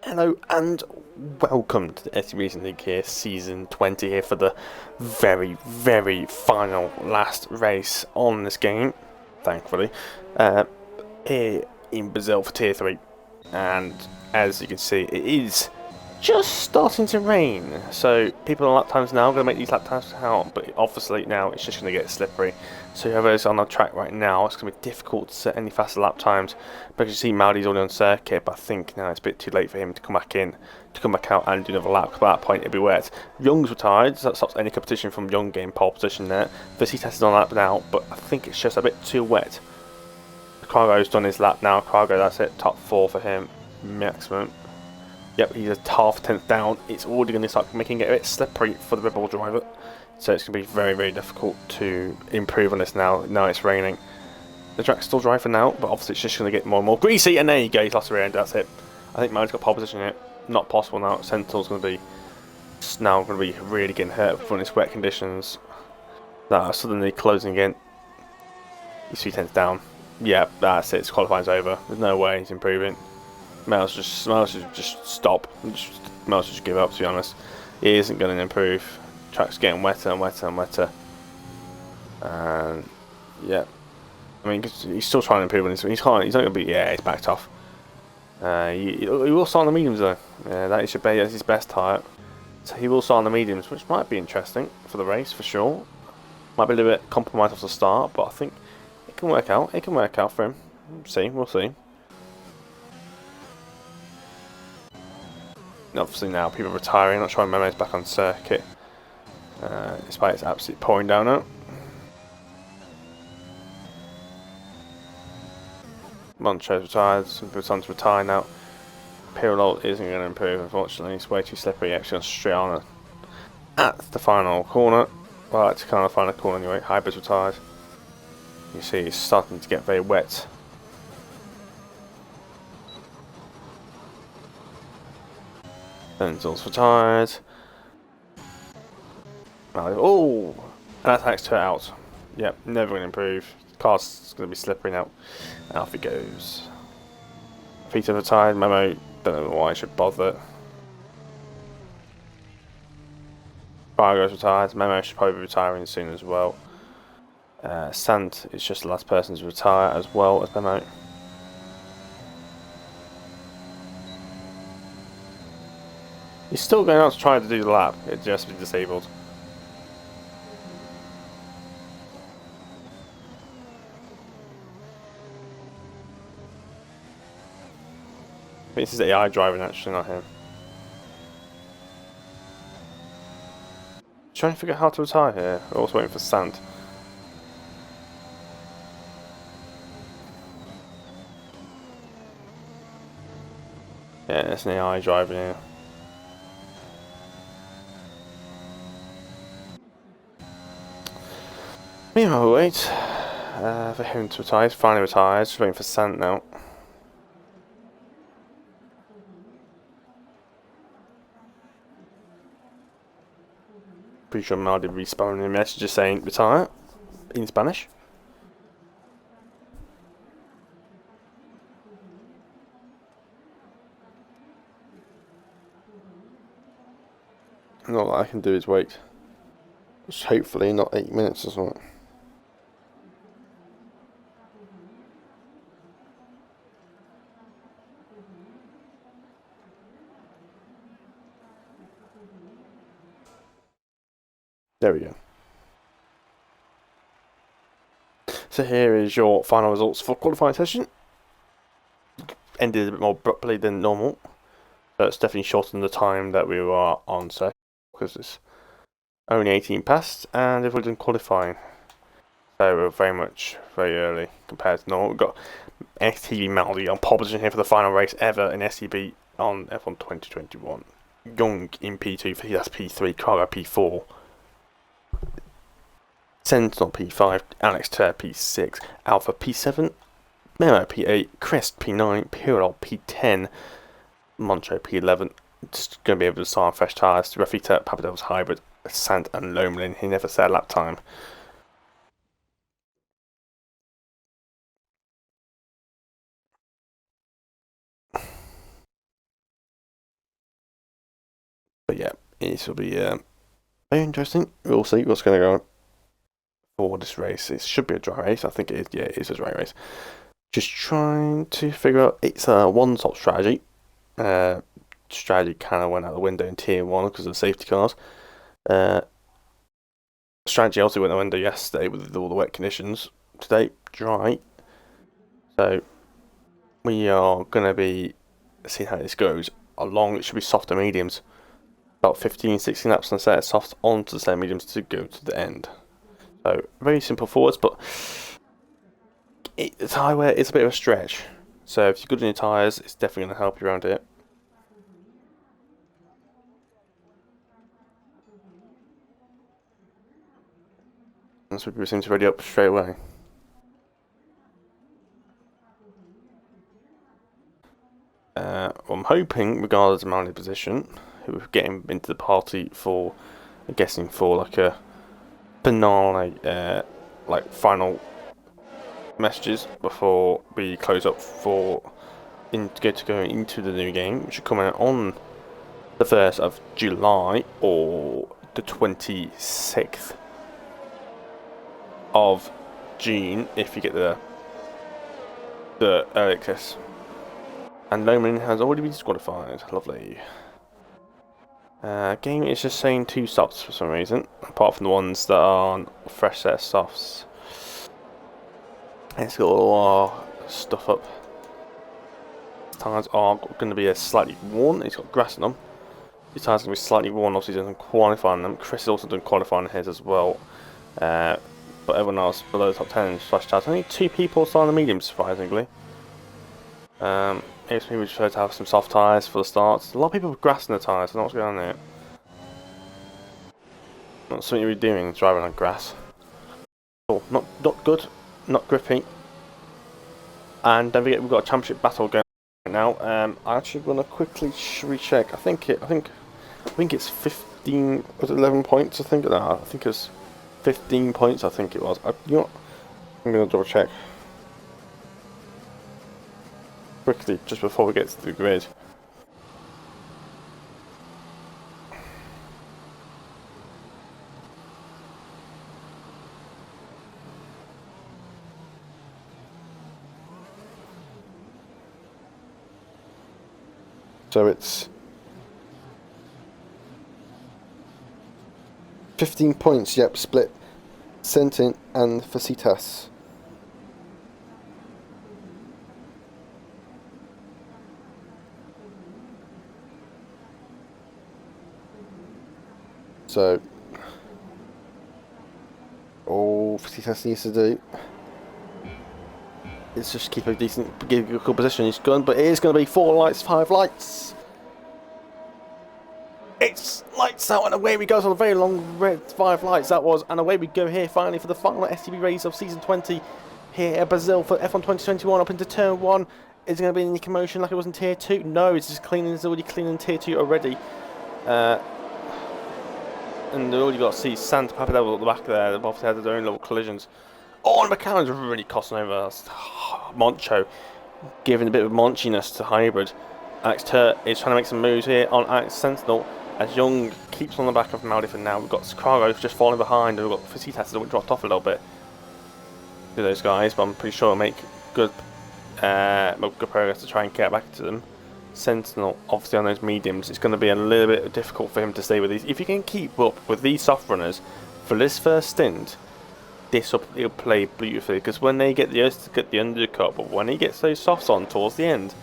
Hello and welcome to the STB League here, season 20 here for the very final last race on this game, thankfully, here in Brazil for Tier 3. And as you can see, it is just starting to rain, so people on lap times now are going to make these lap times count, but obviously now it's just going to get slippery. So whoever's on the track right now, it's going to be difficult to set any faster lap times, because you see Maldi's already on circuit, but I think now it's a bit too late for him to come back in, to come back out and do another lap, because by that point it'll be wet. Young's retired, so that stops any competition from Young getting pole position there. Vesitas is on lap now, but I think it's just a bit too wet. Cargo's done his lap now. Cargo, that's it, top 4 for him, maximum. Yep, he's a half tenth down. It's already going to start making it a bit slippery for the Red Bull driver. So it's going to be very difficult to improve on this now. Now it's raining. The track's still dry for now, but obviously it's just going to get more and more greasy. And there you go, he's lost the rear end, that's it. I think Man's got pole position here. Not possible now. Sentinel's going to be now going to be really getting hurt from these wet conditions. Now suddenly closing again. He's 3 tenths down. Yeah, that's it. His qualifying's over. There's no way he's improving. Miles should just stop. Miles should just give up, to be honest. He isn't going to improve. Track's getting wetter and wetter and wetter. And yeah, I mean, he's still trying to improve on this. He's not going to be. Yeah, he's backed off. He will start on the mediums though. Yeah, that should be his best tyre. So he will start on the mediums, which might be interesting for the race for sure. Might be a little bit compromised off the start, but I think it can work out. It can work out for him. We'll see. Obviously now people are retiring, not sure Meme's back on circuit, despite it's absolutely pouring down now. Montro's retired, some people time to retire now. Pirlo isn't going to improve, unfortunately. It's way too slippery. Actually, straight on at the final corner. Well, it's kind of the final corner anyway. Hybrid's retired. You see, it's starting to get very wet. Benzil's retired. Oh! And that takes 2 out. Yep, never going to improve. Car's going to be slippery now. And off he goes. Peter retired. Memo, don't know why I should bother. Fargo's retired. Memo should probably be retiring soon as well. Sant is just the last person to retire as well as Memo. He's still going out to try to do the lap. It just been disabled. This is AI driving actually, not him. Trying to figure out how to retire here. We're also waiting for Sant. Yeah, it's an AI driving here. Meanwhile, we wait for him to retire. He's finally retired. Just waiting for Sant now. Pretty sure Maldi respawning a message just saying retire in Spanish. And all I can do is wait. Just hopefully not 8 minutes or something. There we go. So here is your final results for qualifying session. Ended a bit more abruptly than normal. But it's definitely shortened the time that we were on circuit, because it's only 18 past and they've already done qualifying. So we're very early compared to normal. We've got STB Maldi on pole position here for the final race ever in STB on F1 2021. Young in P2, that's P3, Cargo P4. Sentinel P5, Alex Ter P6, Alpha P7, Memo P8, Crest P9, Pirol P10, Montre P11. Just going to be able to start on fresh tyres. Rafita, Papadel's Hybrid, Sant and Lomelin. He never set a lap time. This will be very interesting. We'll see what's going to go on for this race. It should be a dry race. I think it is. Yeah, it is a dry race. Just trying to figure out. It's a one-stop strategy. Strategy kind of went out the window in Tier 1 because of the safety cars. Strategy also went out the window yesterday with all the wet conditions. Today, dry. So, we are going to be seeing how this goes. Along, it should be softer mediums. About 15, 16 laps on the set of softs onto the set of mediums to go to the end. So, very simple forwards, but the tyre wear is a bit of a stretch. So, if you're good on your tyres, it's definitely going to help you around here. And so people seem to be ready up straight away. I'm hoping, regardless of mounted position, we're getting into the party for, I'm guessing, for like a banana, like final messages before we close up for go into the new game, which should come out on the 1st of July or the 26th of June if you get the early access. And Loman has already been disqualified. Lovely. Game is just saying 2 softs for some reason, apart from the ones that aren't fresh set of softs. It's got all our stuff up. Tires are going to be slightly worn. It's got grass in them. These tires are going to be slightly worn. Obviously, he's done qualifying them. Chris has also done qualifying his as well. But everyone else below the top 10 slash charts. Only 2 people starting the medium, surprisingly. It's maybe prefer to have some soft tyres for the start. A lot of people with grass in the tyres. I don't know what's going on there. Not something you're doing, driving on grass. Oh, not good, not grippy. And don't forget, we've got a championship battle going right now. I'm actually going to quickly recheck. I think it's 15. Was it 11 points? I think no, I think it's 15 points. I think it was. You know what? I'm going to double check quickly just before we get to the grid. So it's 15 points, yep, split Sentin and Facitas. So all Facitas needs to do is just keep a good position. He's gone, but it is going to be 4 lights, 5 lights. It's lights out and away we go. On a very long red 5 lights that was, and away we go here finally for the final STB race of season 20 here at Brazil for F1 2021 up into turn 1. Is it going to be any commotion like it was in tier 2? No, it's just clean. It's already clean in tier 2 already. And all you got to see is Santa Papadella at the back there. They've obviously had their own little collisions. Oh, and McLaren's really costing over Moncho, giving a bit of monchiness to Hybrid. Alex Turt is trying to make some moves here on Alex Sentinel as Young keeps on the back of Maldi for now. We've got Scraro just falling behind, and we've got Facitas that dropped off a little bit to those guys, but I'm pretty sure it'll make good progress to try and get back to them. Sentinel, obviously on those mediums, it's going to be a little bit difficult for him to stay with these. If you can keep up with these soft runners for this first stint, he'll play beautifully, because when they get the undercut, but when he gets those softs on towards the end,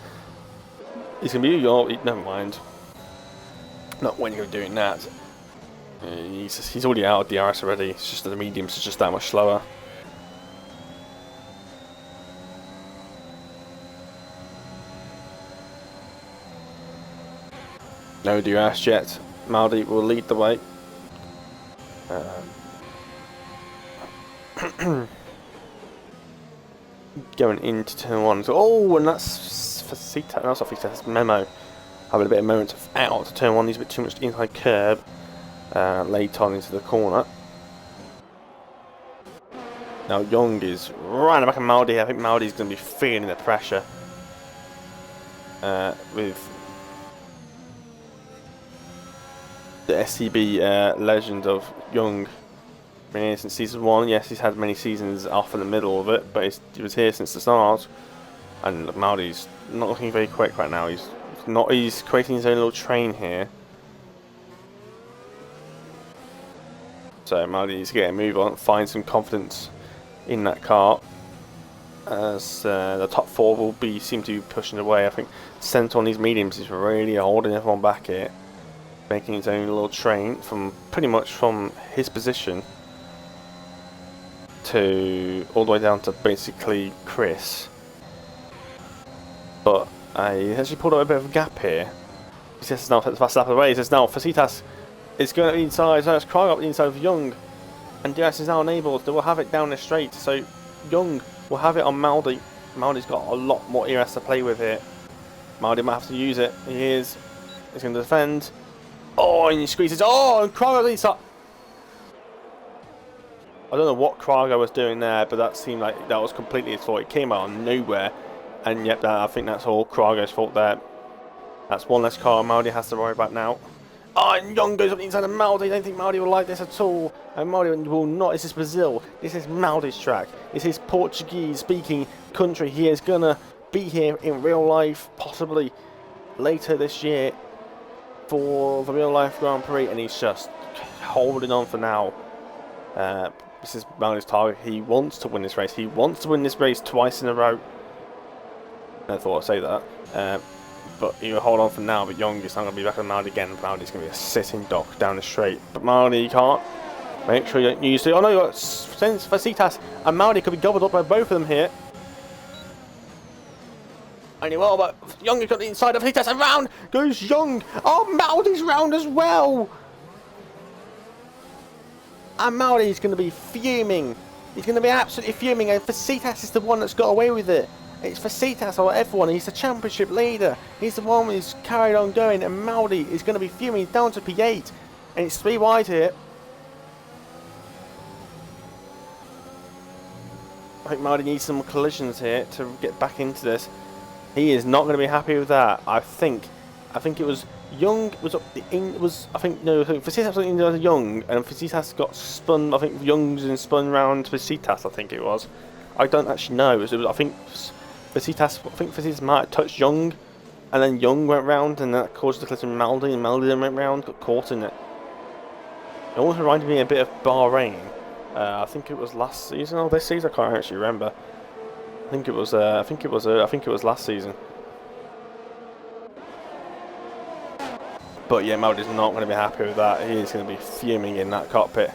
it's going to be never mind. Not when you're doing that. He's already out of DRS already. It's just that the mediums is just that much slower. No DRS yet. Maldi will lead the way. Going into turn 1. So, oh, and that's Facitas. No, that's not Facitas. That's Memo. Having a bit of moments out to turn 1. He's a bit too much inside curb. Late on into the corner. Now Young is right in the back of Maldi. I think Maldi's going to be feeling the pressure. the STB legend of Young. Been here since season 1. Yes, he's had many seasons off in the middle of it, but he was here since the start. And Maldi's not looking very quick right now. He's creating his own little train here. So Maldi needs to get a move on, find some confidence in that car. As the top 4 will seem to be pushing away. I think Centre on these mediums is really holding everyone back here, making his own little train from pretty much from his position to all the way down to basically Chris. But he actually pulled out a bit of a gap here. He says now the fast lap away. He says now Facitas is going to the inside. So it's crying up the inside of Young, and DS is now enabled. They will have it down the straight. So Young will have it on Maldi. Maldi's got a lot more ERS to play with here. Maldi might have to use it. He's going to defend. Oh, and he squeezes. Oh, and Krago leads up. I don't know what Krago was doing there, but that seemed like that was completely his fault. It came out of nowhere. And yep, I think that's all Krago's fault there. That's one less car Maldi has to worry about now. Oh, and Young goes up the inside of Maldi. I don't think Maldi will like this at all. And Maldi will not. This is Brazil. This is Maldi's track. This is Portuguese-speaking country. He is going to be here in real life, possibly later this year for the real life Grand Prix. And he's just holding on for now. This is Maldi's target. He wants to win this race. He wants to win this race twice in a row. I thought I'd say that. But you hold on for now, but Young is not going to be back on Maldi again. Maldi's going to be a sitting duck down the straight. But Maldi can't. Make sure you don't use it. Oh no, you've got since Facitas and Maldi could be gobbled up by both of them here. Only well, but Young has got the inside of Facitas and round goes Young. Oh, Maldi's round as well. And Maldi's going to be fuming. He's going to be absolutely fuming. And Facitas is the one that's got away with it. It's Facitas or everyone. He's the championship leader. He's the one who's carried on going. And Maldi is going to be fuming down to P8. And it's 3 wide here. I think Maldi needs some collisions here to get back into this. He is not going to be happy with that. I think it was Young was up the in was I think no Facitas was in Young and Facitas got spun. I think Young's in spun round Facitas. I think it was. I don't actually know. It was I think Facitas might have touched Young, and then Young went round, and that caused the collision with Maldi, and Maldi then went round, got caught in it. It almost reminded me a bit of Bahrain. I think it was last season or this season. I can't actually remember. I think it was last season. But yeah, Maldi's not going to be happy with that. He is going to be fuming in that cockpit.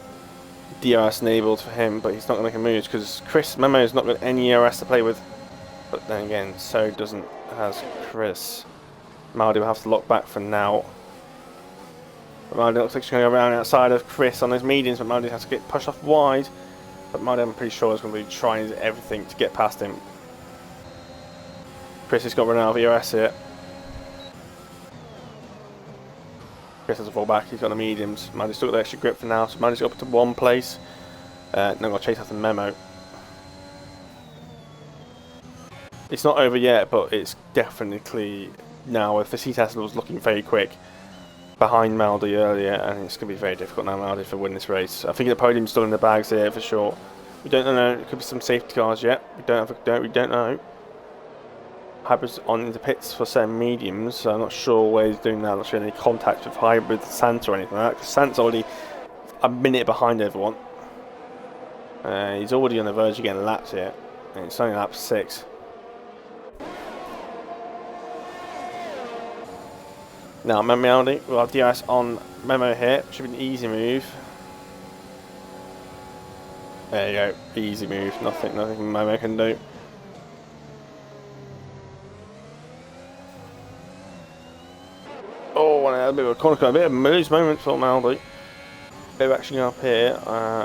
DRS enabled for him, but he's not going to make a move because Chris Memo's not got any ERS to play with. But then again, so has Chris. Maldi will have to lock back for now. But Maldi looks like he's going to go around outside of Chris on his mediums, but Maldi has to get pushed off wide. But Maldi, I'm pretty sure, is going to be trying everything to get past him. Chris has got run out of ERS here. Chris has to fall back, he's got the mediums. Maldi's still got the extra grip for now, so Maldi's got up to one place. Now got to chase after Memo. It's not over yet, but it's definitely now. Facitas was looking very quick behind Maldi earlier, and it's going to be very difficult now, Maldi, to win this race. I think the podium's still in the bags here for sure. We don't know. It could be some safety cars yet. We don't know. Hybrid's on into pits for certain mediums, so I'm not sure where he's doing that. I'm not sure any contact with Hybrid, Santa or anything like that, because Santa's already a minute behind everyone. He's already on the verge of getting lapped here, and it's only lap 6. Now, Maldi will have DRS on Memo here. Should be an easy move. There you go, easy move. Nothing Memo can do. Oh, and a bit of a corner, a bit of a loose moment for Maldi. Bit of action up here.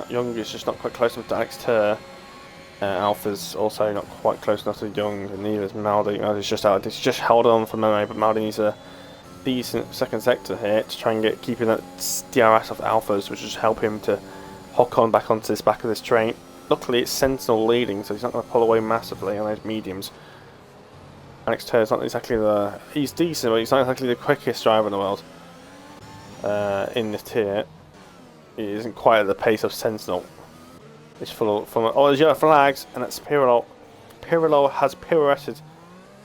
Young is just not quite close enough to Alex Tur. Alpha's also not quite close enough to Young, and neither is Maldi. Maldi's just out. It's just held on for Memo, but Maldi needs a decent second sector here to try and keeping that DRS off Alphas, which will just help him to hook on back onto this back of this train. Luckily, it's Sentinel leading, so he's not going to pull away massively on those mediums. Alex Tur's not exactly he's decent, but he's not exactly the quickest driver in the world. in this tier. It isn't quite at the pace of Sentinel. It's full of, oh, there's yellow flags, and that's Pirlo. Pirlo has pirouetted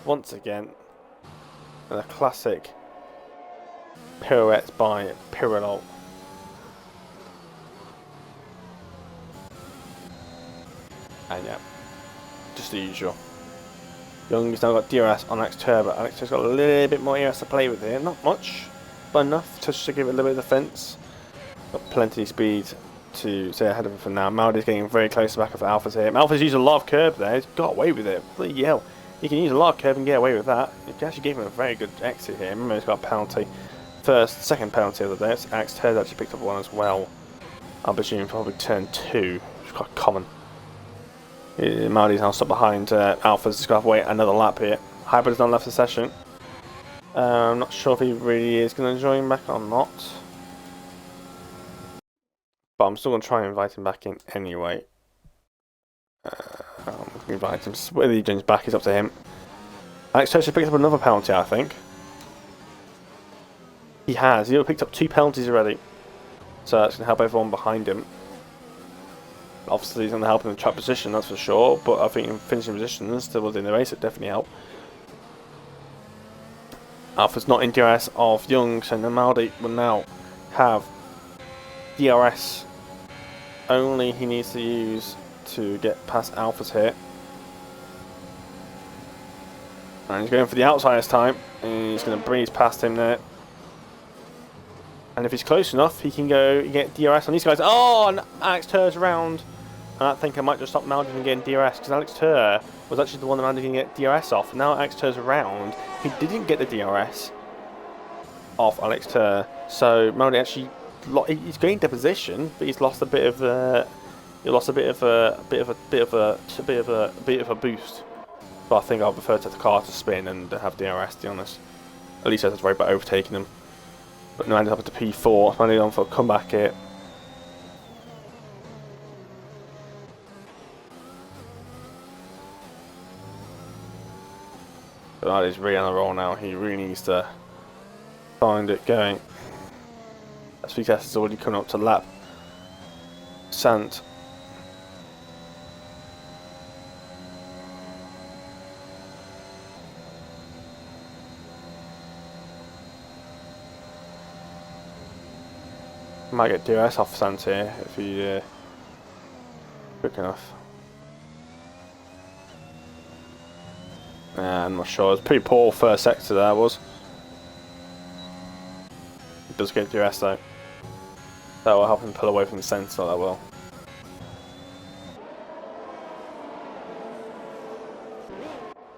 once again. And a classic pirouette by Pirlo. And yeah, just the usual. Young's now got DRS on Alex Tur, but Alex Tur's got a little bit more ERS to play with here. Not much, but enough to give it a little bit of defence. Got plenty of speed to stay ahead of him for now. Maldi's getting very close to the back of Alpha's here. Alpha's used a lot of curb there. He's got away with it. Bloody hell. He can use a lot of curb and get away with that. He actually gave him a very good exit here. Remember, he's got a penalty. Second penalty of the day. Alex Tur's actually picked up one as well. I'll presume probably turn 2, which is quite common. Maldi's now stuck behind Alpha's. Just got to wait another lap here. Hybrid has not left the session. I'm not sure if he really is going to join back or not. But I'm still going to try and invite him back in anyway. I'm going to invite him. Whether he joins back is up to him. Alex Turch has picked up another penalty, I think. He has. He's picked up 2 penalties already. So that's going to help everyone behind him. Obviously, he's going to help in the track position, that's for sure. But I think in finishing positions, still within the race, it definitely help. Alpha's not in DRS of Young, so Maldi will now have DRS. Only he needs to use to get past Alpha's here. And he's going for the outside this time. And he's going to breeze past him there. And if he's close enough, he can go get DRS on these guys. Oh, and Alex Tur's around. And I think I might just stop Maldi from getting DRS, because Alex Tur was actually the one that Maldi didn't get DRS off. Now Alex Tur's around, he didn't get the DRS off Alex Tur. So Maldi actually, he's gained a position, but he's lost a bit of a boost. But I think I prefer to take the car to spin and have DRS, to be honest. At least I have to worry about overtaking them. But now ended up to P4. Maldi on for a comeback here. But that is really on the roll now. He really needs to find it going. SVTest is already coming up to lap. Sant. Might get DRS off Sant here if he quick enough. I'm not sure. It's pretty poor first sector there was. It does get DRS though. That will help him pull away from the centre, that will.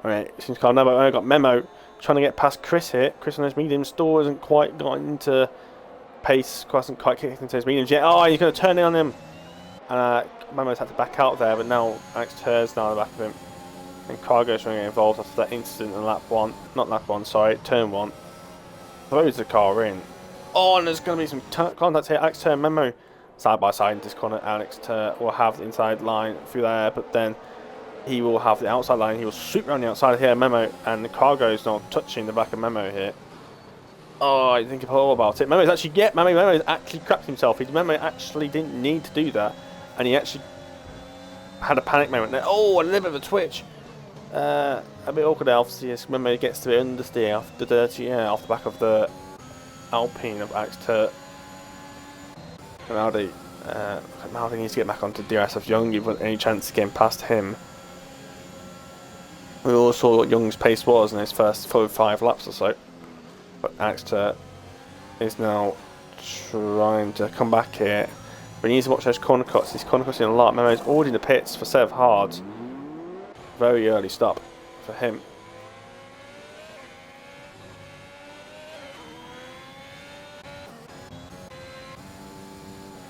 Alright, seems kind of I got Memo trying to get past Chris here. Chris on his medium store hasn't quite got into pace, hasn't quite kicked into his mediums yet. Oh, he's going to turn in on him. And Memo's had to back out there, but now Alex Tur's now on the back of him. And Cargo's trying to get involved after that incident in turn 1. Throws the car in. Oh, and there's going to be some contact here. Alex Tur and Memo side by side in this corner. Alex Tur will have the inside line through there, but then he will have the outside line. He will swoop around the outside here, Memo, and the Cargo's not touching the back of Memo here. Oh, I think all about it. Memo's actually, Memo actually crapped himself. Memo actually didn't need to do that, and he actually had a panic moment there. Oh, a little bit of a twitch. A bit awkward, obviously, as Memo gets to understeer off the dirty air off the back of the Alpine of Alex Tur. Maldi needs to get back onto DRS of Young, if any chance of getting past him. We all saw what Young's pace was in his first 5 laps or so. But Alex Tur is now trying to come back here. But he needs to watch those corner cuts. He's corner cutting a lot. Memo's already in the pits for Sev Hards. Very early stop for him.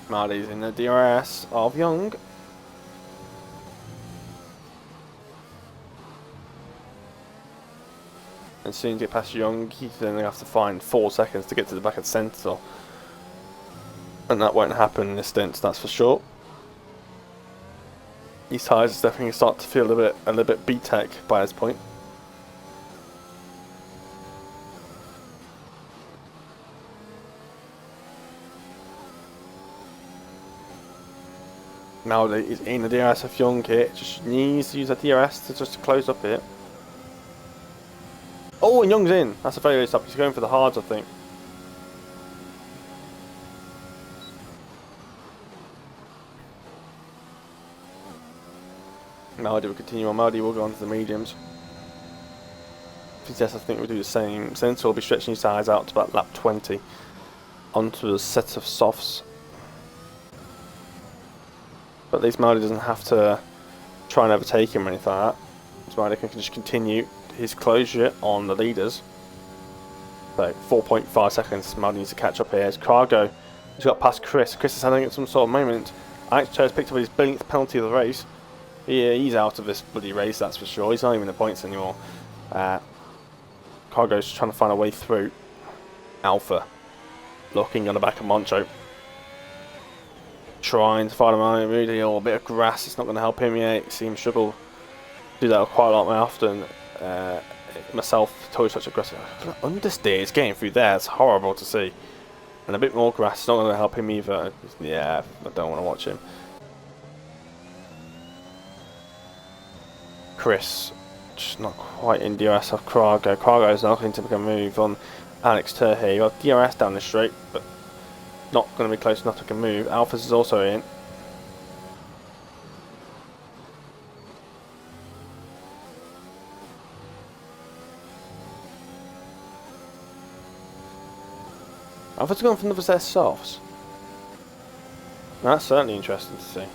Maldi's in the DRS of Young. As soon as you get past Young, he's then going to have to find 4 seconds to get to the back of the centre. And that won't happen in this stint, that's for sure. These tyres are definitely start to feel a little bit B-Tech by this point. Now that he's in the DRS of Young here, just needs to use that DRS to just close up here. Oh, and Young's in. That's a very good stop. He's going for the hards, I think. Maldi will continue on. Maldi will go on to the mediums. Yes, I think we'll do the same. Since we'll be stretching his tires out to about lap 20 onto a set of softs. But at least Maldi doesn't have to try and overtake him or anything like that. So Maldi can just continue his closure on the leaders. So 4.5 seconds. Maldi needs to catch up here. As Cargo has got past Chris. Chris is having some sort of moment. Alex has picked up his billionth penalty of the race. Yeah, he's out of this bloody race, that's for sure. He's not even in the points anymore. Cargo's trying to find a way through. Alpha looking on the back of Moncho. Trying to find him out. Really, a little bit of grass. It's not going to help him yet. You see him struggle. Do that quite a lot more often. Myself, totally such aggressive. Understeer. It's getting through there. It's horrible to see. And a bit more grass. It's not going to help him either. Yeah, I don't want to watch him. Chris, just not quite in DRS of Cargo. Cargo is not going to make a move on Alex Tur here. You got DRS down the straight, but not going to be close enough to make a move. Alphas is also in. Alpha's gone for another set of softs. That's certainly interesting to see.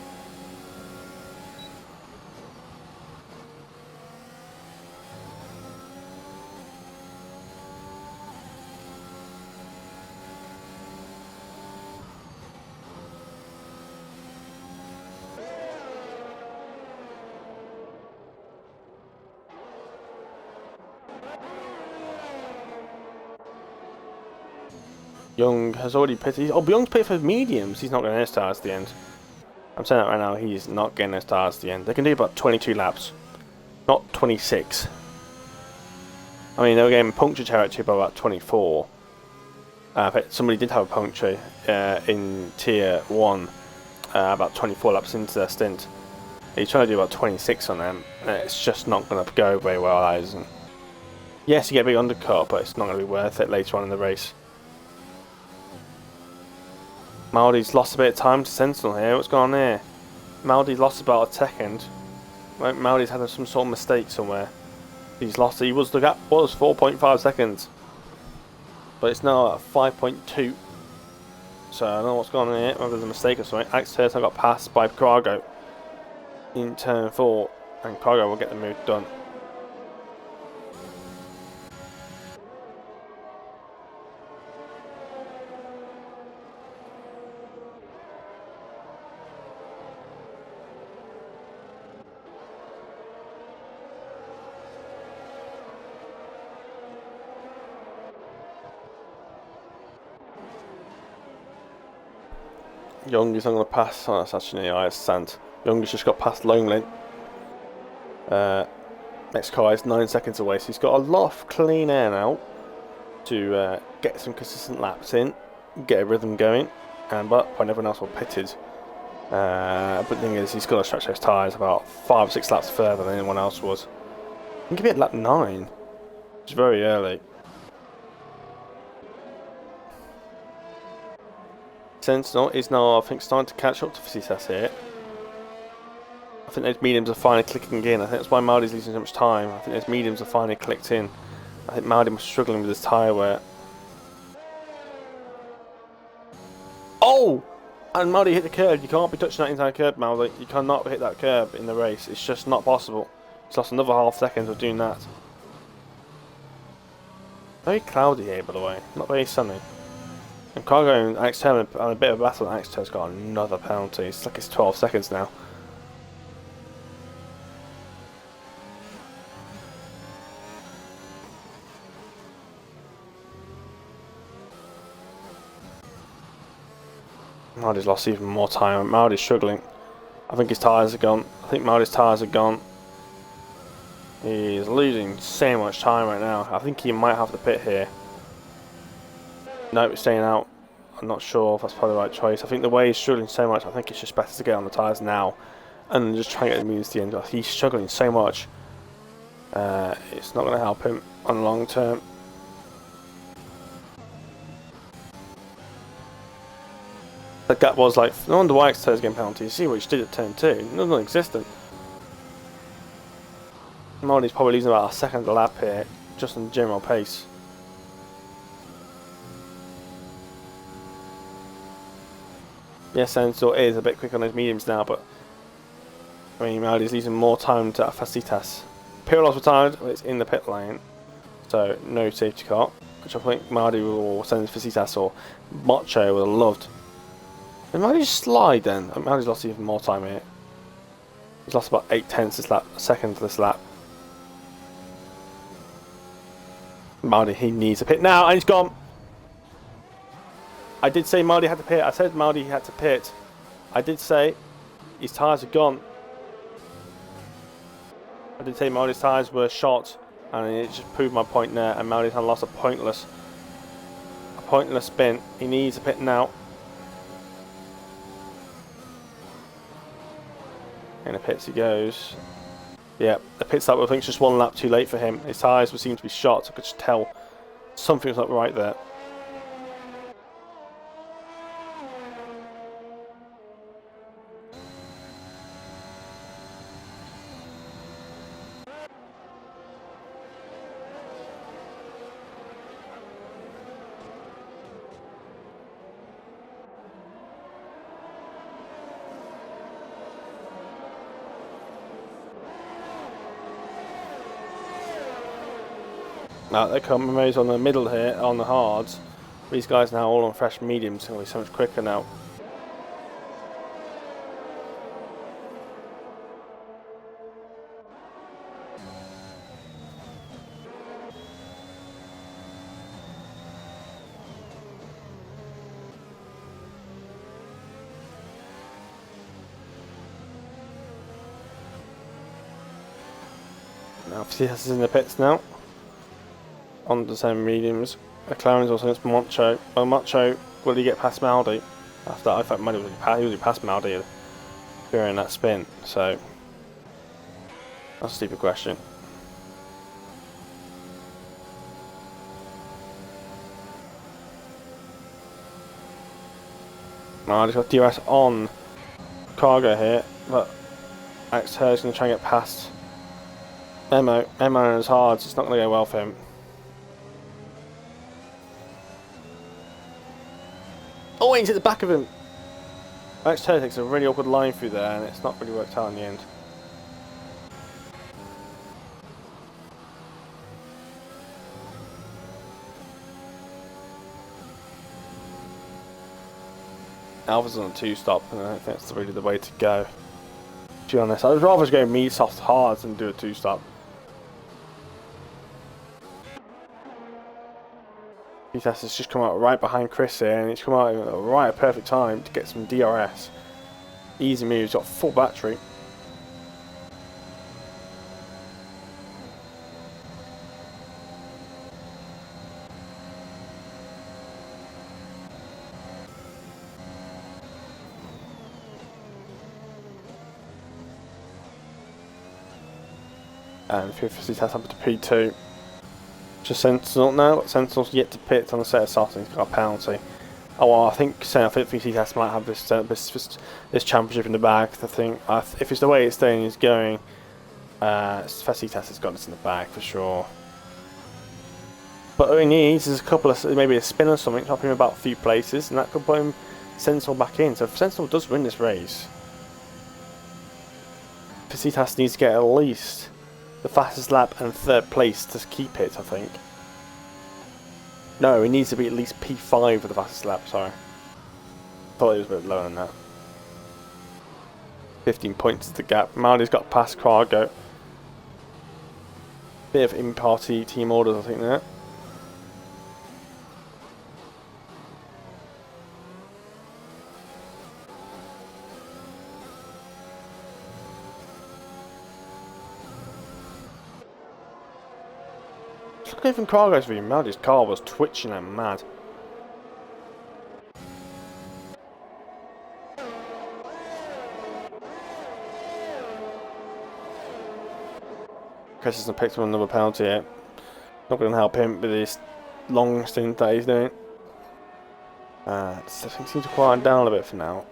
Young has already pitted. Oh, Young's pitted for mediums. He's not getting his tires at the end. I'm saying that right now. He's not getting his tires at the end. They can do about 22 laps, not 26. I mean, they were getting puncture territory by about 24. Somebody did have a puncture in Tier 1 about 24 laps into their stint. He's trying to do about 26 on them. It's just not going to go very well, that isn't. Yes, you get a big undercut, but it's not going to be worth it later on in the race. Maldi's lost a bit of time to Sentinel here. What's going on there? Maldi's lost about a second. Right, Maldi's had some sort of mistake somewhere. He's lost. The gap was 4.5 seconds, but it's now at 5.2. So I don't know what's going on here. Whether there's a mistake or something. Alex Turton got passed by Cargo in turn 4, and Cargo will get the move done. Young is not going to pass. Oh, that's actually it's Sant. Young has just got past Lonely. Next car is 9 seconds away, so he's got a lot of clean air now to get some consistent laps in, get a rhythm going, and but when everyone else will pitted. But the thing is, he's got to stretch those tyres about 5 or 6 laps further than anyone else was. I think he'll be at lap 9, which is very early. Sentinel is now, I think, starting to catch up to Vicitas here. I think those mediums are finally clicking in. I think that's why Maldi's losing so much time. I think those mediums are finally clicked in. I think Maldi was struggling with his tyre wear. Oh! And Maldi hit the curb. You can't be touching that inside curb, Maldi. You cannot hit that curb in the race. It's just not possible. He's lost another half second of doing that. Very cloudy here, by the way. Not very sunny. And Cargo and Alex Turner on a bit of a battle, and Alex Turner's got another penalty. It's like it's 12 seconds now. Maldi's lost even more time. Maldi's struggling. I think his tyres are gone. I think Maldi's tyres are gone. He's losing so much time right now. I think he might have to pit here. No, he's staying out. I'm not sure if that's probably the right choice. I think the way he's struggling so much, I think it's just better to get on the tyres now and just try and get the mediums to the end. He's struggling so much. It's not going to help him on the long term. The gap was like, no wonder why Exeter's getting penalties. See what he did at turn 2. Non-existent. Marty's probably losing about a second lap here, just on general pace. Yes, Senso is a bit quick on his mediums now, but I mean, Marty's losing more time to Facitas. Pirlo's retired, but it's in the pit lane, so no safety car, which I think Marty will send Facitas or Macho would have loved. Did Marty just slide then? Marty's lost even more time here. He's lost about 8/10 this lap, a second this lap. Marty, he needs a pit now, and he's gone. I did say Marty had to pit. I said Marty had to pit. I did say his tyres are gone. I did say Marty's tyres were shot, and it just proved my point there. And Marty's had lost a pointless spin. He needs a pit now. In the pits he goes. Yeah, the pit stop I think is just one lap too late for him. His tyres would seem to be shot. I could just tell something was not right there. Now they come Mo's on the middle here, on the hards. These guys now all on fresh mediums, it's going to be so much quicker now. Now Facitas is in the pits now. On the same mediums. McLaren's also against Macho. Well, Macho, will he get past Maldi? After I thought Maldi was past Maldi during that spin, so that's a stupid question. Maldi's got DRS on cargo here, but Exeter is going to try and get past Memo and his hards. It's not going to go well for him. Oh, he's at the back of him. Exeter takes a really awkward line through there, and it's not really worked out in the end. Alpha's on a 2-stop, and I don't think that's really the way to go. To be honest, I'd rather just go me soft hards than do a 2-stop. Facitas has just come out right behind Chris here, and he's come out at right at perfect time to get some DRS. Easy moves, got full battery. And Facitas up to P2. Just Sentinel now. Sentinel's yet to pit on the set of starting. He's got a penalty. Oh well, I think Facitas might have this championship in the bag. I think if it's the way it's staying, is going. Facitas has got this in the bag for sure. But all he needs is a couple of maybe a spin or something, drop him about a few places, and that could put him Sentinel back in. So if Sentinel does win this race, Facitas needs to get at least the fastest lap and 3rd place to keep it, I think. No, he needs to be at least P5 for the fastest lap, sorry. Thought it was a bit lower than that. 15 points is the gap. Maldi's got past cargo. Bit of in-party team orders, I think, there. Look at even cargo's view. Maldi's car was twitching and mad. Chris hasn't picked up another penalty yet. Not going to help him with this long stint that he's doing. Things seem to quieten down a bit for now.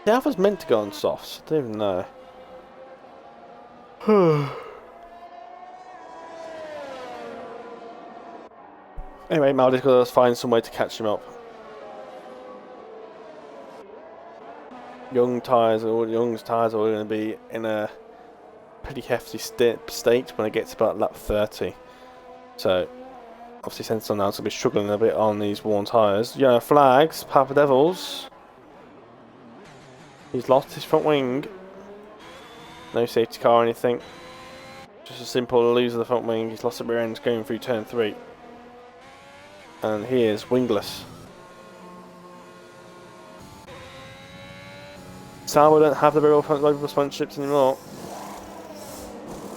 The Alpha's meant to go on softs. I don't even know. Anyway, Maldi's got to find some way to catch him up. Young's tyres are going to be in a pretty hefty state when it gets about lap 30. So, obviously, Sentinel now is going to be struggling a bit on these worn tyres. Yeah, flags, Papa Devils. He's lost his front wing. No safety car or anything. Just a simple lose of the front wing. He's lost the rear end going through turn 3. And he is wingless. Sauber don't have the real local sponsorships anymore.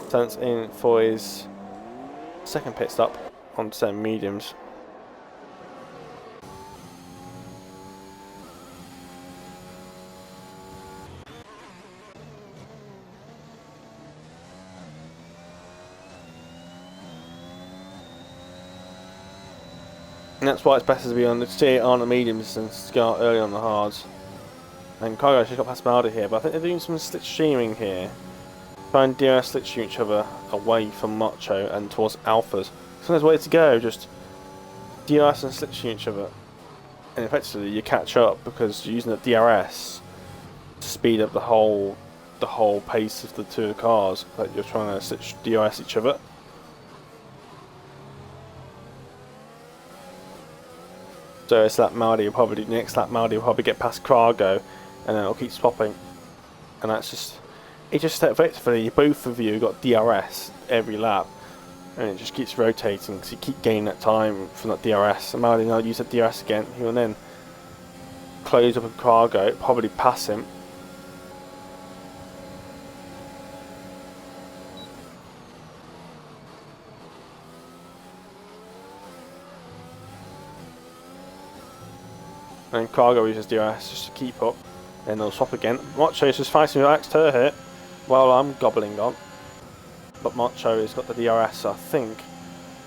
Turns in for his second pit stop on 7 mediums. And that's why it's better to be on the mediums and start early on the hards. And Cargo actually got past Maldi here, but I think they're doing some slipstreaming here. Try and DRS slipstream each other away from Macho and towards Alphas. So there's ways to go, just DRS and slipstream each other. And effectively you catch up because you're using the DRS to speed up the whole pace of the two cars that you're trying to DRS each other. So it's lap Maldi will probably next lap Maldi will probably get past Cargo, and then it'll keep swapping, and that's just effectively both of you got DRS every lap, and it just keeps rotating because you keep gaining that time from that DRS. And Maldi now use that DRS again. He will then close up a Cargo, probably pass him. And Cargo uses DRS just to keep up, and they'll swap again. Macho is just fighting with Alex Tur here while I'm gobbling on. But Macho has got the DRS, so I think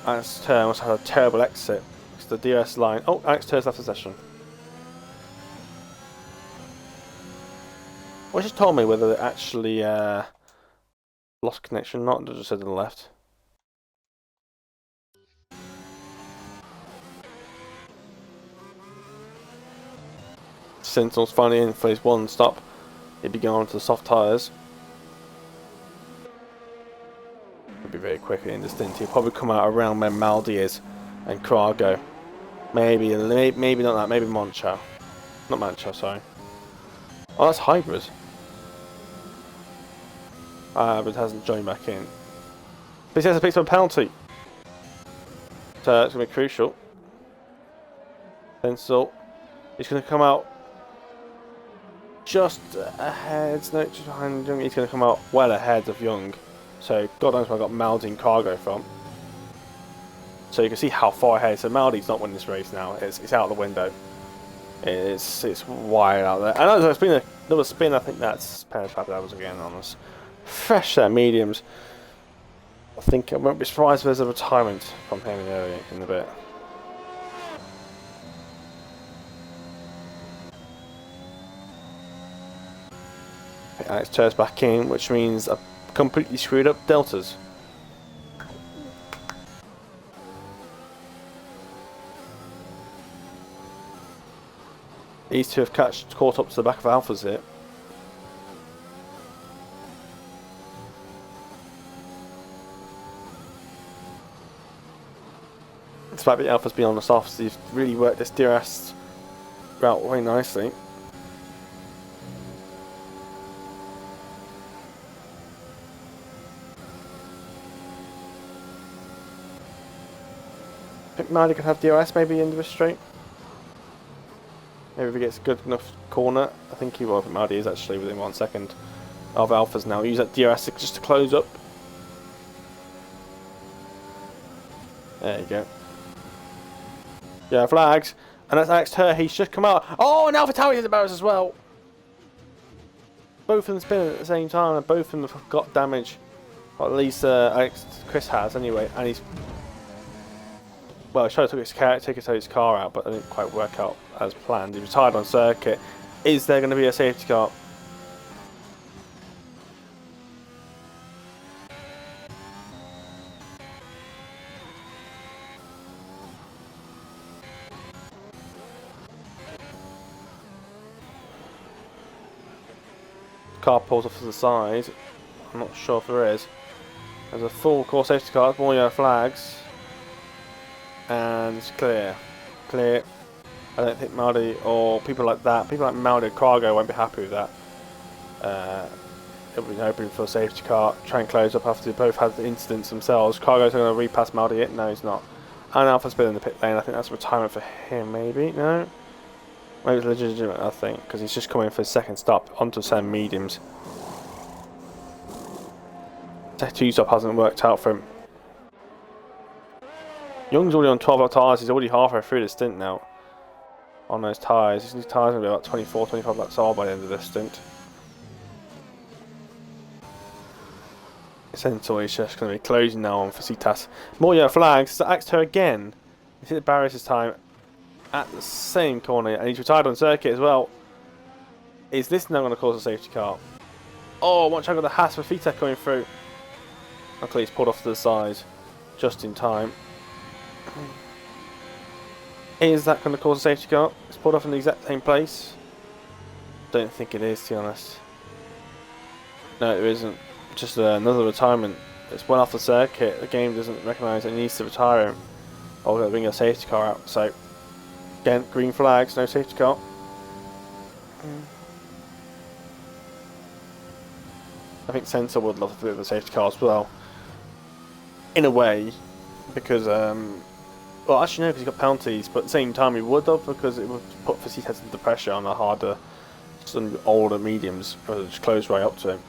Alex Tur must have a terrible exit. Because the DRS line. Oh, Alex Tur's left the session. Well, just told me whether it actually lost connection or not. It just said to the left. Sentinel's finally in for his one stop. He'll be going on to the soft tyres. He'll be very quick in this stint. He'll probably come out around where Maldi is and Cargo. Maybe not that. Maybe Moncho. Not Mancho, sorry. Oh, that's Hybrid. Hybrid hasn't joined back in. But he has to pick up a penalty. So that's going to be crucial. Pencil. He's going to come out just ahead, no, just behind Young. He's going to come out well ahead of Young. So God knows where I got Maldi and Cargo from. So you can see how far ahead. So Maldi's not winning this race now. It's out the window. It's wide out there. I know there's been another spin. I think that's Paris Papadavos again on us. Fresh set mediums. I think I won't be surprised if there's a retirement from him in a bit. Alex Tur's back in, which means a completely screwed up Deltas. These two have caught up to the back of Alphas here. Despite the Alphas being on the softs, he's really worked this DRS route very nicely. I think Maldi could have DRS maybe into the straight. Maybe if he gets a good enough corner. I think he will. I think Maldi is actually within 1 second of Alphas now. Use that DRS just to close up. There you go. Yeah, flags. And that's next her. He's just come out. Oh, and Alpha Tower hit the barriers as well. Both of them spinning at the same time, and both of them have got damage. Or at least Chris has, anyway. And he's... Well, he tried to take his car out, but it didn't quite work out as planned. He retired on circuit. Is there going to be a safety car? Car pulls off to the side. I'm not sure if there is. There's a full course safety car, more yellow flags. And it's clear. Clear. I don't think Maldi or people like that, people like Maldi Cargo won't be happy with that. It'll be open for a safety car, try and close up after they both had the incidents themselves. Cargo's going to repass Maldi it? No, he's not. And Alpha's been in the pit lane, I think that's retirement for him, maybe? No? Maybe it's legitimate, I think, because he's just coming for his second stop onto some mediums. Two stop hasn't worked out for him. Young's already on 12 tyres, he's already halfway through the stint now. On those tyres. His tyres are going to be about 24, 25 laps old by the end of this stint. Essentially, it's just going to be closing now on Felicitas. More yellow flags. Axed her again. He's hit the barriers this time at the same corner, and he's retired on circuit as well. Is this now going to cause a safety car? Oh, watch out for the Haas for Felicitas coming through. Luckily, he's pulled off to the side just in time. Is that going to cause a safety car? It's pulled off in the exact same place. Don't think it is, to be honest. No, it isn't. Just another retirement. It's well off the circuit. The game doesn't recognise it needs to retire him. Or they'll bring a safety car out. So, again, green flags, no safety car. I think Sensor would love a bit of a safety car as well. In a way, because well, actually no, because he's got penalties, but at the same time he would have, because it would put Felicitas under pressure on the harder, some older mediums, who would just close right up to him.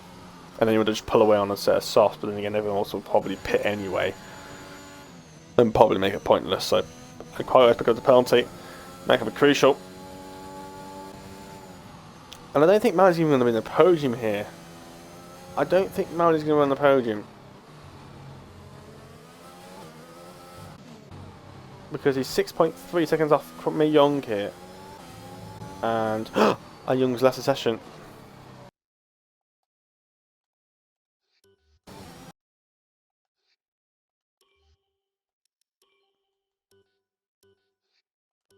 And then he would just pull away on a set of softs, but then again everyone else would probably pit anyway. And probably make it pointless, so I quite like to pick up the penalty. That could be crucial. And I don't think Maldi's even going to be in the podium here. I don't think Maldi's going to run the podium. Because he's 6.3 seconds off from me Young here. And our Young's left the session.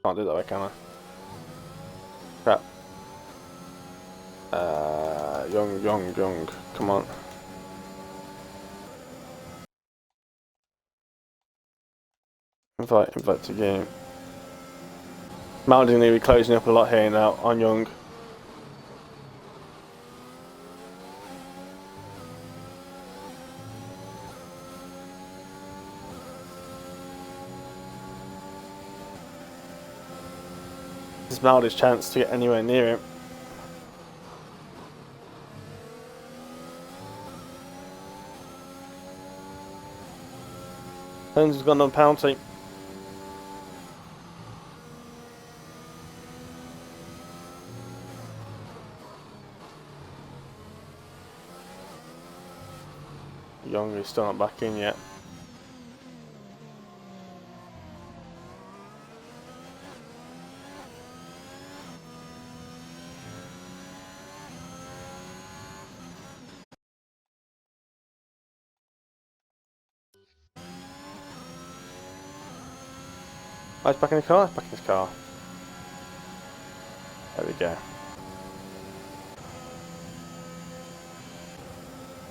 Can't do that way, can I? Crap. Young. Come on. Invite to game. Maldi's going to be closing up a lot here now on Young. This is Maldi's chance to get anywhere near him. Holmes has gone on penalty. Young is still not back in yet. Oh, he's back in the car? He's back in his car. There we go.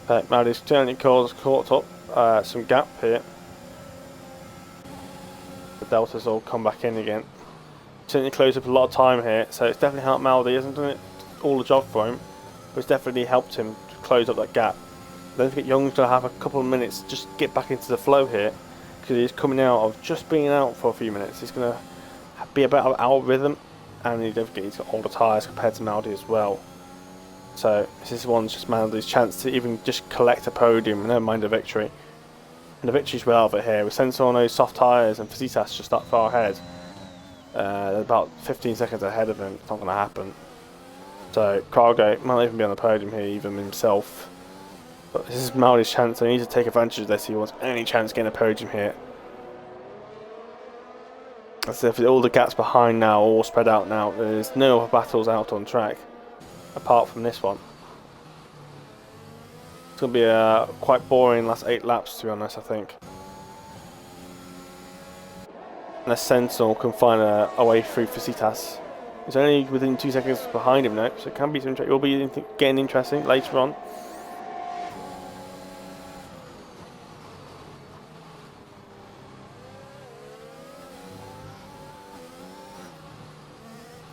Maldi's turning caught up some gap here. The Deltas all come back in again. Certainly closed up a lot of time here, so it's definitely helped Maldi. He hasn't done it all the job for him, but it's definitely helped him to close up that gap. Don't forget Young's going to have a couple of minutes just get back into the flow here, because he's coming out of just being out for a few minutes. He's going to be a bit of our rhythm, and you don't forget he's got older tyres compared to Maldi as well. So this one's just Maldi's chance to even just collect a podium, never mind a victory. And the victory's well over here with Sensor on those soft tyres and Felicitas just that far ahead. They're about 15 seconds ahead of him. It's not going to happen. So Cargo might not even be on the podium here, even himself. But this is Maldi's chance, so he needs to take advantage of this if he wants any chance of getting a podium here. As if all the gaps behind now are all spread out now. There's no other battles out on track, apart from this one. It's going to be a quite boring last 8 laps, to be honest, I think. Unless Sentinel can find a way through for Citas. He's only within 2 seconds behind him now, so it can be some. It will be getting interesting later on.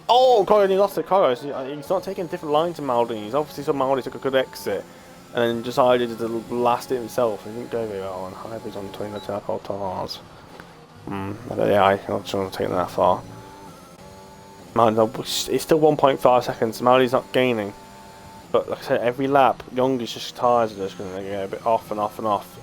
Oh, Cargo, he lost it. Cargo, he's not taking a different line to Maldi. He's obviously saw Maldi took a good exit and then decided to blast it himself. He didn't go very well on hybrids on twin attack tires. Yeah, I'm not sure I'm taking that far. Maldi, it's still 1.5 seconds. Maldi's not gaining. But like I said, every lap, Young's just tyres are just going to get a bit off and off and off.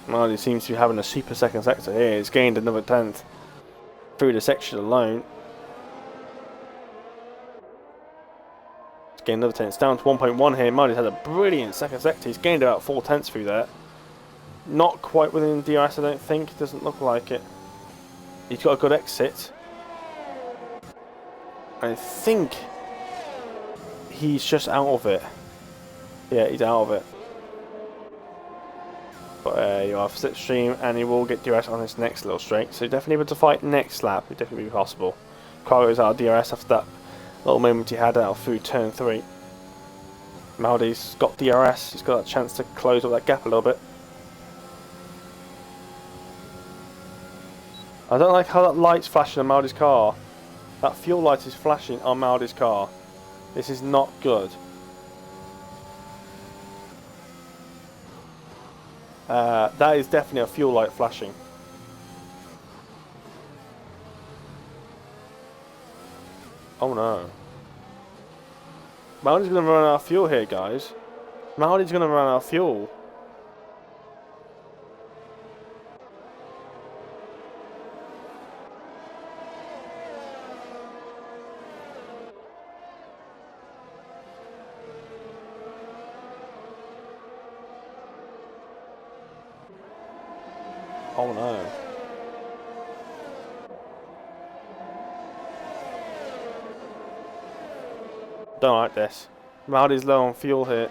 Maldi seems to be having a super second sector here. He's gained another 10th through the section alone. He's gained another 10th. It's down to 1.1 here. Maldi's had a brilliant second sector. He's gained about 4 tenths through there. Not quite within DRS, I don't think. It doesn't look like it. He's got a good exit. I think he's just out of it. Yeah, he's out of it. But you have slipstream, and he will get DRS on his next little straight. So definitely able to fight next lap. It definitely be possible. Cargo's out of DRS after that little moment he had out through turn 3. Maldi's got DRS. He's got a chance to close up that gap a little bit. I don't like how that light's flashing on Maldi's car. That fuel light is flashing on Maldi's car. This is not good. That is definitely a fuel light flashing. Oh no. Maldi's going to run out of fuel here, guys. Maldi's going to run out of fuel. Oh no. Don't like this. Maldi's low on fuel here.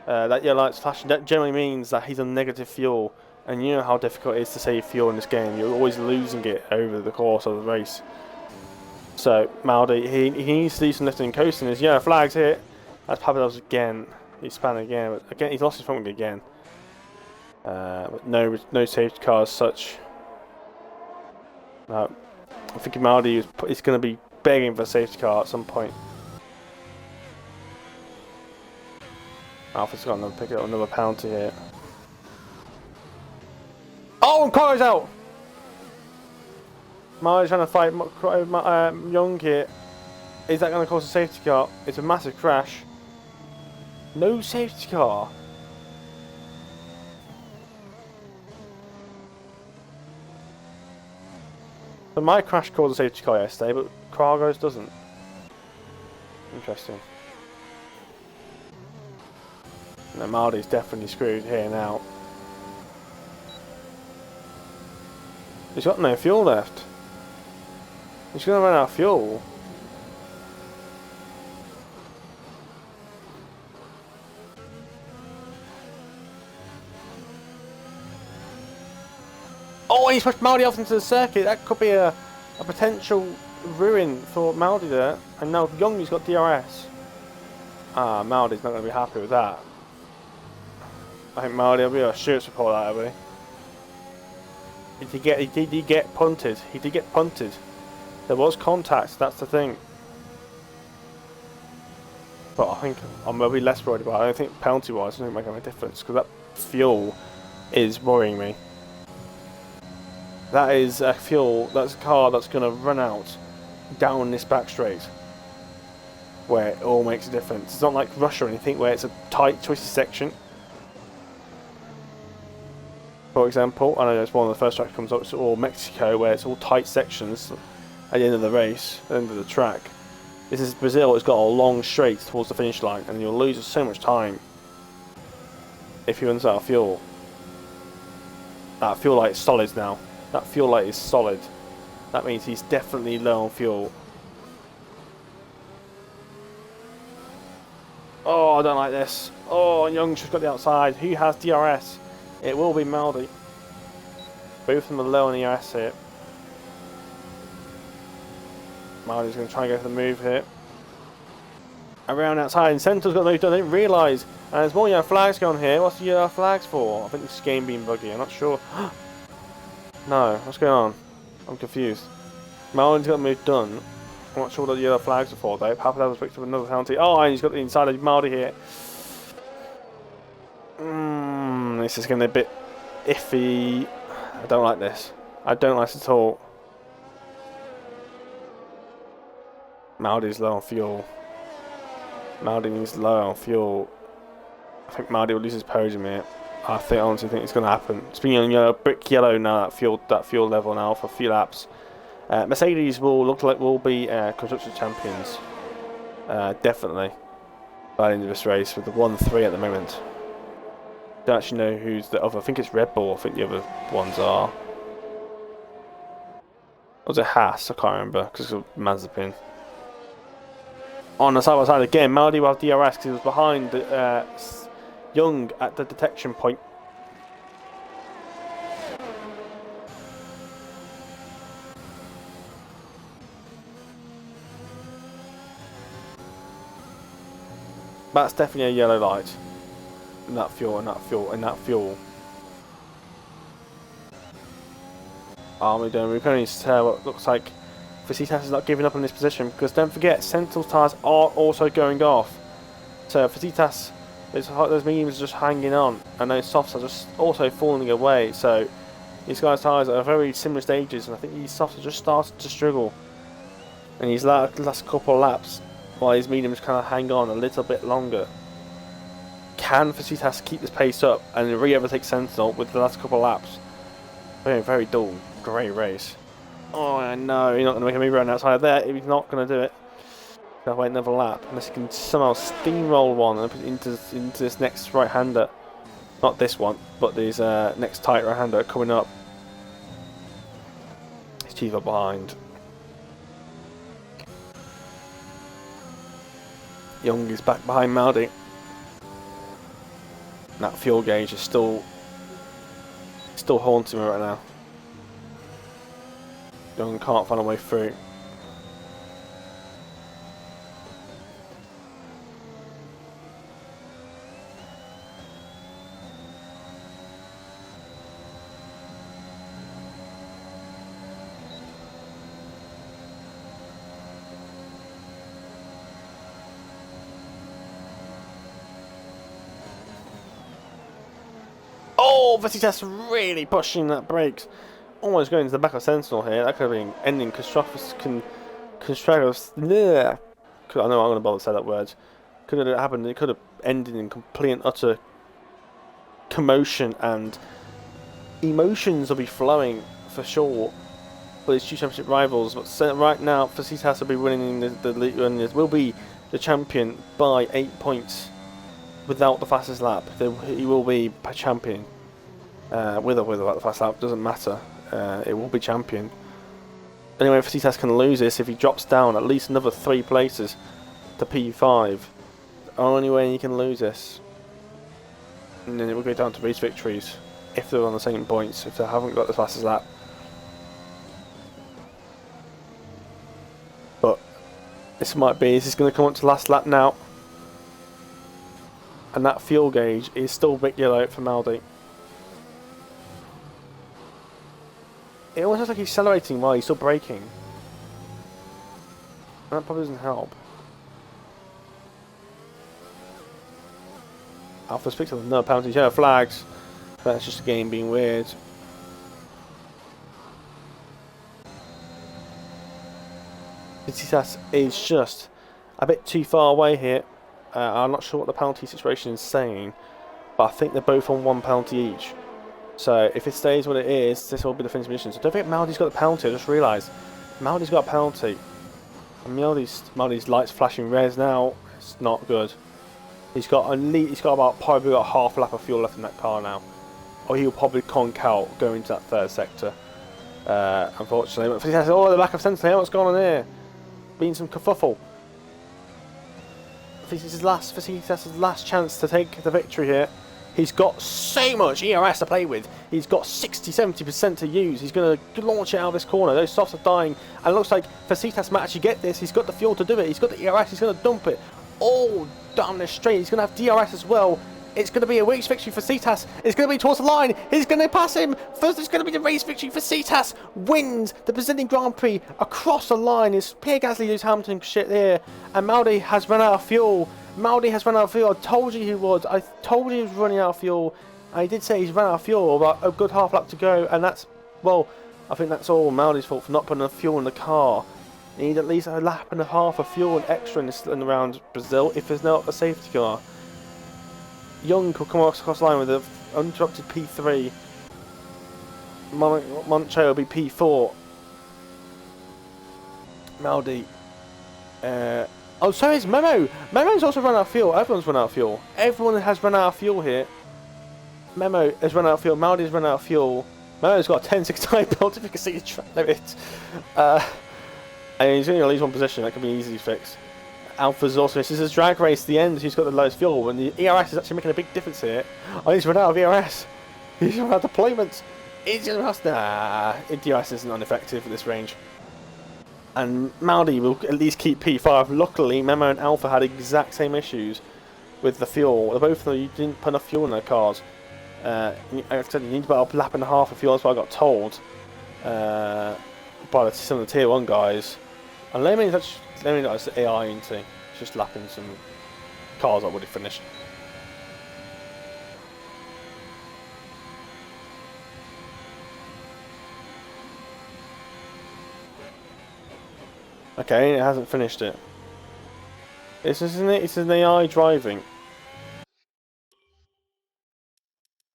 That yellow light's flashing. That generally means that he's on negative fuel. And you know how difficult it is to save fuel in this game. You're always losing it over the course of the race. So, Maldi, he needs to do some lifting and coasting. His yellow flag's here. That's Papadov's again. He's spanning again. But again, he's lost his front wing again. But no safety car as such. No, I think Maldi is going to be begging for a safety car at some point. Alpha's got another pick up another penalty here. Oh, and Cargo's out. Maldi's trying to fight Young here. Is that going to cause a safety car? It's a massive crash. No safety car. So my crash caused a safety car yesterday, but Cargo's doesn't. Interesting. No, Maldi's definitely screwed here now. He's got no fuel left. He's going to run out of fuel. Oh, he's pushed Maldi off into the circuit. That could be a potential ruin for Maldi there. And now Young's got DRS. Ah, Maldi's not going to be happy with that. I think Maldi will be a shoots report that way. He did get punted. He did get punted. There was contact, that's the thing. But I think I'm a bit less worried about it. I don't think penalty wise it doesn't make any difference because that fuel is worrying me. That is a fuel, that's a car that's going to run out down this back straight where it all makes a difference. It's not like Russia or anything where it's a tight, twisty section. for example. I know it's one of the first tracks that comes up, or Mexico, where it's all tight sections at the end of the race, at the end of the track. This is Brazil. It's got a long straight towards the finish line, and you'll lose so much time if you run out of fuel. That fuel light is solid now. That fuel light is solid. That means he's definitely low on fuel. Oh, I don't like this. Oh, Young's just got the outside. Who has DRS? It will be Maldi. Both of them are low on the ERS here. Maldi's going to try and go for the move here. Around outside, and Sentinel's got the move done. I didn't realise. And there's more yellow flags going here. What's the yellow flags for? I think this game being buggy. I'm not sure. No, what's going on? I'm confused. Maldi's got the move done. I'm not sure what the yellow flags are for though. Papa was picked up another penalty. Oh, and he's got the inside of Maldi here. This is going to be a bit iffy. I don't like this. I don't like this at all. Maldi's low on fuel. Maldi is low on fuel. I think Maldi will lose his podium here. I honestly think it's going to happen. It's been yellow, brick yellow now. That fuel level now for a few laps. Mercedes will look like will be constructors champions, definitely by the end of this race with the 1-3 at the moment. Don't actually know who's the other. I think it's Red Bull. I think the other ones are. Or was it Haas? I can't remember because of Mazepin. On the side by side again, Maldi will have DRS because he was behind Young at the detection point. That's definitely a yellow light. And that fuel, and that fuel, and that fuel. We can only tell what looks like Felicitas is not giving up on this position because don't forget, Sentinel's tyres are also going off. So Felicitas, those mediums are just hanging on, and those softs are just also falling away. So these guys' tyres are at very similar stages, and I think these softs are just starting to struggle. And these last couple of laps, while these mediums kind of hang on a little bit longer. Can Felicitas keep this pace up and re-overtake Sentinel with the last couple of laps? Very, very dull, great race. Oh, I know, he's not going to make a move around outside there. He's not going to do it. He'll wait another lap unless he can somehow steamroll one and put it into this next right-hander. Not this one, but these next tight right-hander coming up. He's too far behind. Young is back behind Maldi. That fuel gauge is still haunting me right now. Young can't find a way through. Oh, Felicitas really pushing that brakes. Almost going to the back of Sentinel here. That could have been ending Constructors. I know I'm going to bother to say that word. Could have happened. It could have ended in complete and utter commotion, and emotions will be flowing for sure for these two championship rivals. But right now, Felicitas will be winning the league, and will be the champion by 8 points. Without the fastest lap, he will be champion. With or without the fast lap, doesn't matter. It will be champion. Anyway, Felicitas can lose this if he drops down at least another 3 places to P5. The only way he can lose this. And then it will go down to race victories if they're on the same points, if they haven't got the fastest lap. But this is going to come up to last lap now. And that fuel gauge is still big yellow for Maldi. It almost looks like he's accelerating while he's still braking. And that probably doesn't help. Alpha speaks of no penalties, yellow flags. That's just the game being weird. Felicitas is just a bit too far away here. I'm not sure what the penalty situation is saying, but I think they're both on 1 penalty each. So if it stays what it is, this will be the finishing position. So don't forget Maldi's got the penalty. I just realised Maldi's got a penalty. And Maldi's lights flashing res now. It's not good. He's got probably got half a lap of fuel left in that car now. Or he'll probably conk out going into that third sector. Unfortunately, but oh, the lack of sense here. What's going on here? Been some kerfuffle. This is his last chance to take the victory here. He's got so much ERS to play with. He's got 60-70% to use. He's going to launch it out of this corner. Those softs are dying. And it looks like Facitas might actually get this. He's got the fuel to do it. He's got the ERS. He's going to dump it all down the straight. He's going to have DRS as well. It's going to be a race victory for Cetas. It's going to be towards the line. He's going to pass him. First, it's going to be the race victory for Cetas. Wins the Brazilian Grand Prix across the line. It's Pierre Gasly, Lewis Hamilton shit there. And Maldi has run out of fuel. Maldi has run out of fuel. I told you he would. I told you he was running out of fuel. I did say he's run out of fuel. About a good half lap to go. And that's, well, I think that's all Maldi's fault for not putting enough fuel in the car. You need at least a lap and a half of fuel and extra in around Brazil if there's not a safety car. Young will come across the line with an uninterrupted P3. Monche will be P4. Maldi. Oh, so is Memo. Memo's also run out of fuel. Everyone's run out of fuel. Everyone has run out of fuel here. Memo has run out of fuel. Maldi's run out of fuel. Memo's got a 10-6 tyre belt if you can see the track limit. And he's only going to lose one position. That can be easily fixed. Alpha's also, this is a drag race at the end, who's got the lowest fuel, and the ERS is actually making a big difference here. Oh, he's run out of ERS. He's run out of deployment. He's run out. Nah, DRS isn't ineffective at this range. And Maldi will at least keep P5. Luckily, Memo and Alpha had exact same issues with the fuel. Both of them, you didn't put enough fuel in their cars. Like I said, you need about a lap and a half of fuel, that's what I got told by some of the tier 1 guys. And Lemon is the AI into just lapping some cars that would have finished. Okay, it hasn't finished it. This isn't it. It's an AI driving.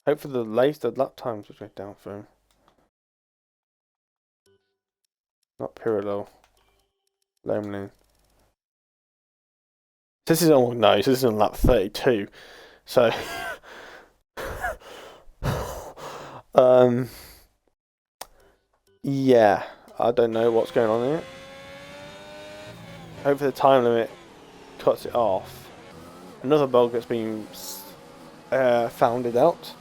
Hopefully the lap times will go down for him. Not Pirlo. Lemon. This is on no. This is on lap 32. So, yeah, I don't know what's going on here. Hopefully the time limit cuts it off. Another bug that's been founded out.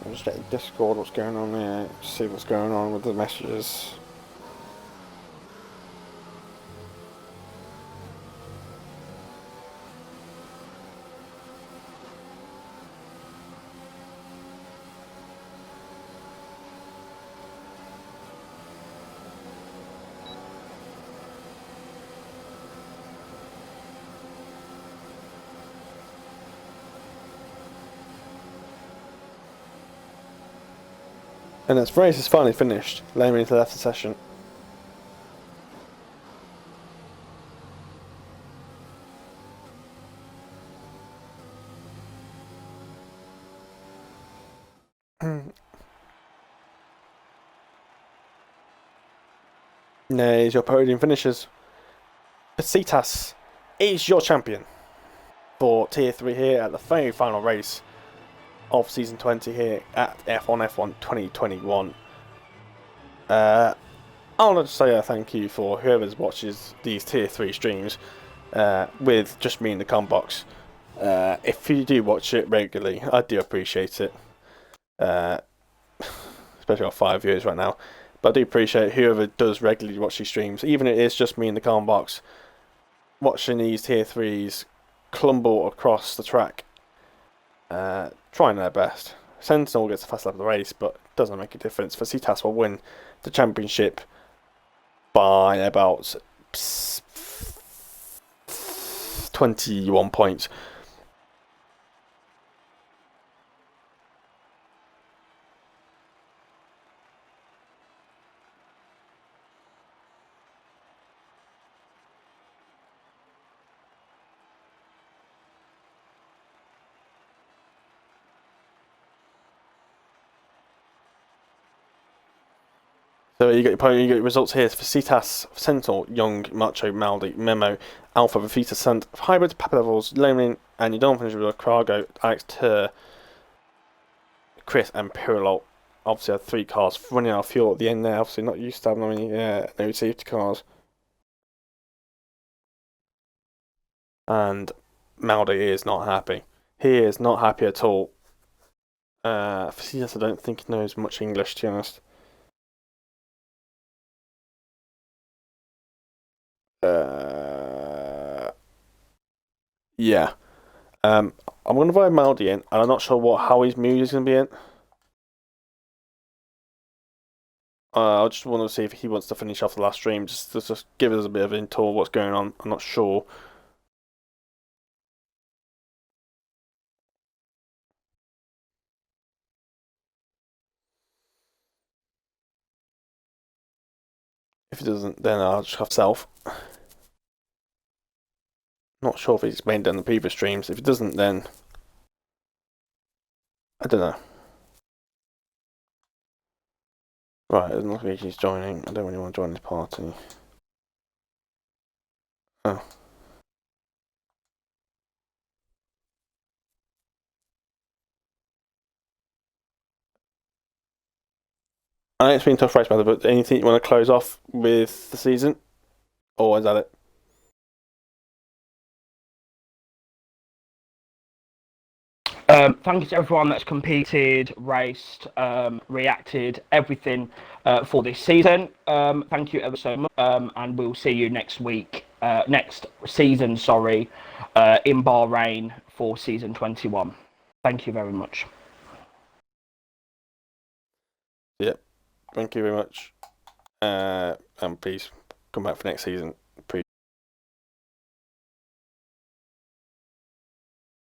I'll just check the Discord what's going on there. See what's going on with the messages. And that's race is finally finished. Layman left the session. There's your podium finishers. Pasitas is your champion for Tier 3 here at the very final race of Season 20 here at F1 2021. I want to say a thank you for whoever watches these Tier 3 streams with just me in the com box. If you do watch it regularly, I do appreciate it. Especially on 5 viewers right now. But I do appreciate whoever does regularly watch these streams, even if it is just me in the com box, watching these Tier 3s clumble across the track, trying their best. Sentinel gets the fast lap of the race, but it doesn't make a difference. Facitas will win the championship by about 21 points. So you got your results here. For Cetas, Centaur, Young, Macho, Maldi, Memo, Alpha, Vita, Sant, Hybrid, Papa Levels, Lomin, and you don't finish with Krago, Alex Tur, Chris, and Pirilol. Obviously, had 3 cars running out of fuel at the end there. Obviously, not used to having any no safety cars. And Maldi is not happy. He is not happy at all. For Cetas, I don't think he knows much English, to be honest. Yeah. I'm going to invite Maldi in, and I'm not sure how his mood is going to be in. I just want to see if he wants to finish off the last stream, just give us a bit of info of what's going on. I'm not sure. If he doesn't, then I'll just have self. Not sure if he's explained it on the previous streams. If he doesn't, then I don't know. Right, it doesn't look like he's joining. I don't really want to join this party. Oh. I know it's been a tough race, brother, but anything you want to close off with the season? Or is that it? Thank you to everyone that's competed, raced, reacted, everything for this season. Thank you ever so much, and we'll see you next week, next season, sorry, in Bahrain for season 21. Thank you very much. Yep. Thank you very much. And please come back for next season.